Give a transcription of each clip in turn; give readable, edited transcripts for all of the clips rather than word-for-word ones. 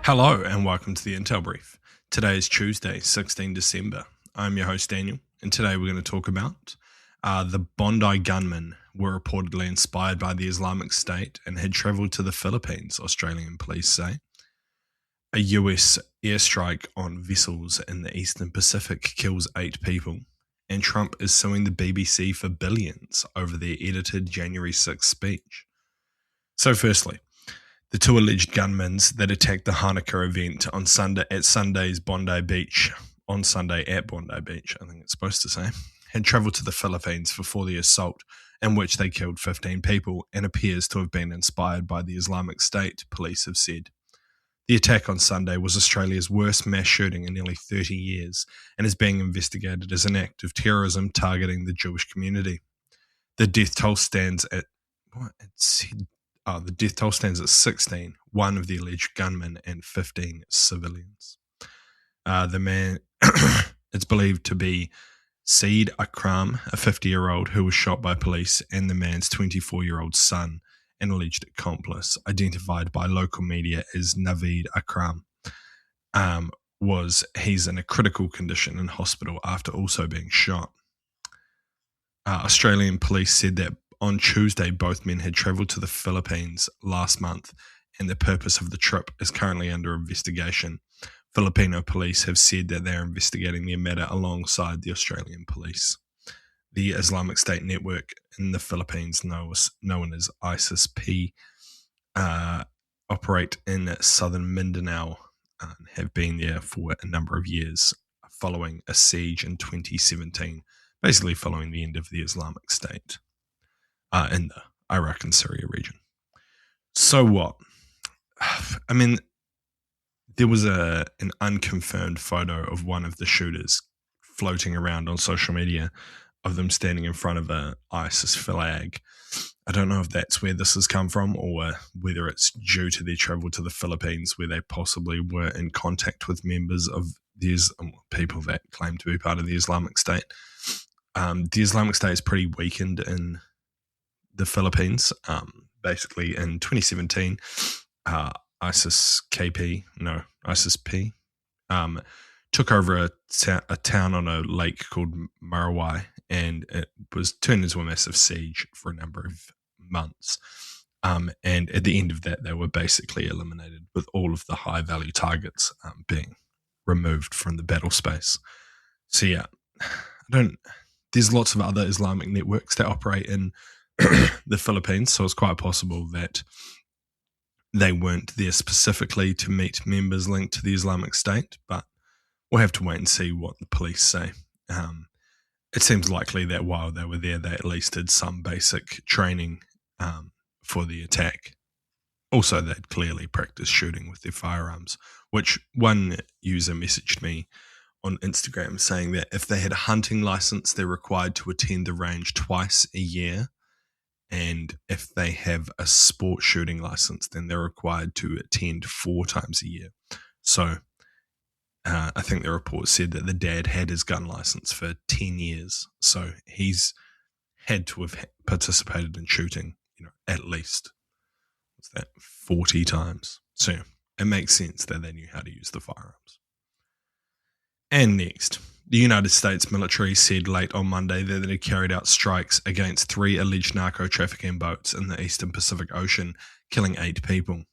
Hello and welcome to the Intel Brief. Today is Tuesday, 16 December. I'm your host Daniel, and today we're going to talk about the Bondi gunmen were reportedly inspired by the Islamic State and had travelled to the Philippines, Australian police say. A US airstrike on vessels in the Eastern Pacific kills 8 people, and Trump is suing the BBC for billions over their edited January 6th speech. So firstly, the 2 alleged gunmen that attacked the Hanukkah event on Sunday at Bondi Beach, I think it's supposed to say, had travelled to the Philippines before the assault, in which they killed 15 people, and appears to have been inspired by the Islamic State, police have said. The attack on Sunday was Australia's worst mass shooting in nearly 30 years and is being investigated as an act of terrorism targeting the Jewish community. The death toll stands at 16, 1 of the alleged gunmen and 15 civilians. The man, it's believed to be Saeed Akram, a 50-year-old who was shot by police, and the man's 24-year-old son, an alleged accomplice, identified by local media as Naveed Akram. He's in a critical condition in hospital after also being shot. Australian police said that on Tuesday, both men had travelled to the Philippines last month, and the purpose of the trip is currently under investigation. Filipino police have said that they are investigating the matter alongside the Australian police. The Islamic State network in the Philippines, known as ISIS-P, operate in southern Mindanao and have been there for a number of years following a siege in 2017, basically following the end of the Islamic State in the Iraq and Syria region. So what? I mean, there was an unconfirmed photo of one of the shooters floating around on social media of them standing in front of a ISIS flag. I don't know if that's where this has come from or whether it's due to their travel to the Philippines, where they possibly were in contact with members of these people that claim to be part of the Islamic State. The Islamic State is pretty weakened in the Philippines. Basically, in 2017, ISIS-P took over a town on a lake called Marawai, and it was turned into a massive siege for a number of months. And at the end of that, they were basically eliminated, with all of the high-value targets being removed from the battle space. So yeah, there's lots of other Islamic networks that operate in the Philippines, so it's quite possible that they weren't there specifically to meet members linked to the Islamic State, but we'll have to wait and see what the police say. It seems likely that while they were there, they at least did some basic training for the attack. Also, they'd clearly practiced shooting with their firearms, which one user messaged me on Instagram saying that if they had a hunting license, they're required to attend the range twice a year. And if they have a sport shooting license, then they're required to attend 4 times a year. So I think the report said that the dad had his gun license for 10 years. So he's had to have participated in shooting, at least 40 times. So it makes sense that they knew how to use the firearms. And next, the United States military said late on Monday that it had carried out strikes against 3 alleged narco-trafficking boats in the Eastern Pacific Ocean, killing 8 people.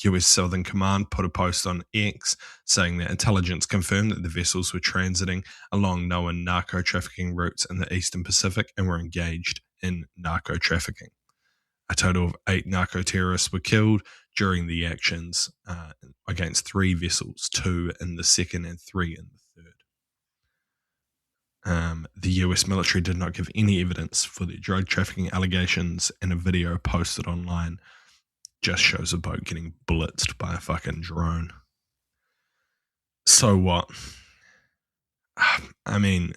US Southern Command put a post on X saying that intelligence confirmed that the vessels were transiting along known narco-trafficking routes in the Eastern Pacific and were engaged in narco-trafficking. A total of 8 narco-terrorists were killed during the actions against 3 vessels, 2 in the second and 3 in the third. The US military did not give any evidence for the drug trafficking allegations, and a video posted online just shows a boat getting blitzed by a fucking drone. So what? I mean,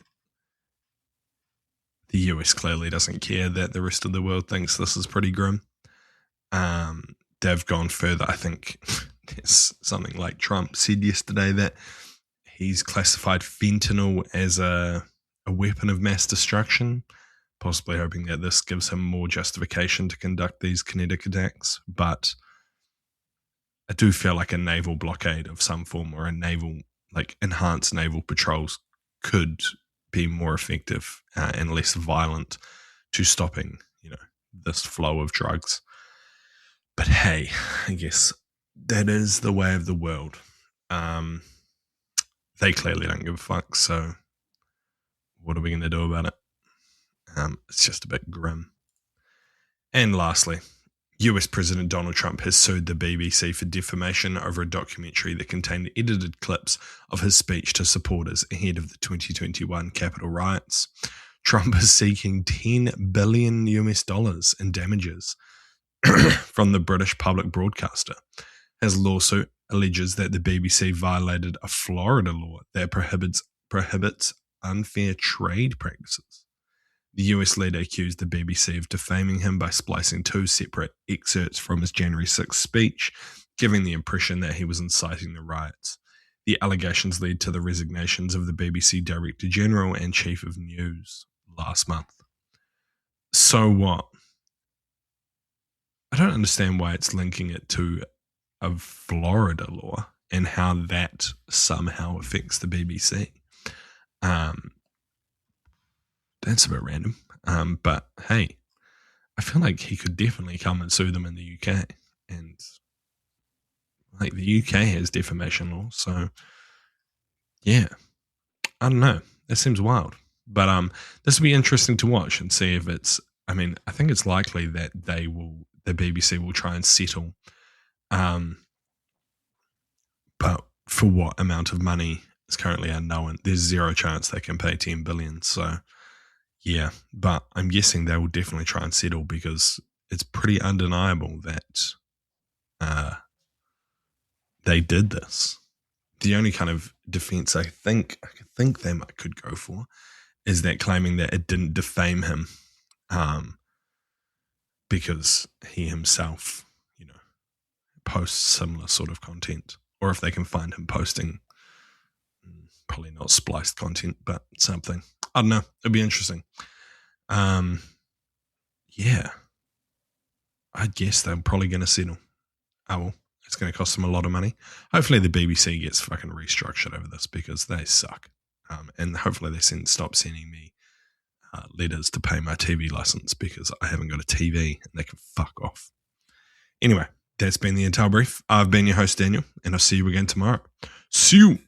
the US clearly doesn't care that the rest of the world thinks this is pretty grim. They've gone further. I think there's something like Trump said yesterday that he's classified fentanyl as a weapon of mass destruction, possibly hoping that this gives him more justification to conduct these kinetic attacks. But I do feel like a naval blockade of some form or a naval, like enhanced naval patrols could be more effective and less violent to stopping, this flow of drugs. But hey, I guess that is the way of the world. They clearly don't give a fuck, so what are we going to do about it? It's just a bit grim. And lastly, US President Donald Trump has sued the BBC for defamation over a documentary that contained edited clips of his speech to supporters ahead of the 2021 Capitol riots. Trump is seeking $10 billion in damages from the British public broadcaster. His lawsuit alleges that the BBC violated a Florida law that prohibits unfair trade practices. The US leader accused the BBC of defaming him by splicing two separate excerpts from his January 6th speech, giving the impression that he was inciting the riots. The allegations led to the resignations of the BBC Director General and Chief of News last month. So what? I don't understand why it's linking it to a Florida law and how that somehow affects the BBC. That's a bit random. But hey, I feel like he could definitely come and sue them in the UK. And like the UK has defamation law. So yeah, I don't know. That seems wild. But this will be interesting to watch and see if it's, I think it's likely that the BBC will try and settle. But for what amount of money is currently unknown. There's zero chance they can pay $10 billion. So yeah, but I'm guessing they will definitely try and settle because it's pretty undeniable that they did this. The only kind of defense I think they could go for is that claiming that it didn't defame him because he himself, posts similar sort of content. Or if they can find him posting probably not spliced content, but something. I don't know. It'd be interesting. Yeah. I guess they're probably going to settle. Oh, well, it's going to cost them a lot of money. Hopefully the BBC gets fucking restructured over this because they suck. And hopefully they stop sending me letters to pay my TV license because I haven't got a TV and they can fuck off. Anyway, that's been the Intel Brief. I've been your host, Daniel, and I'll see you again tomorrow. See you.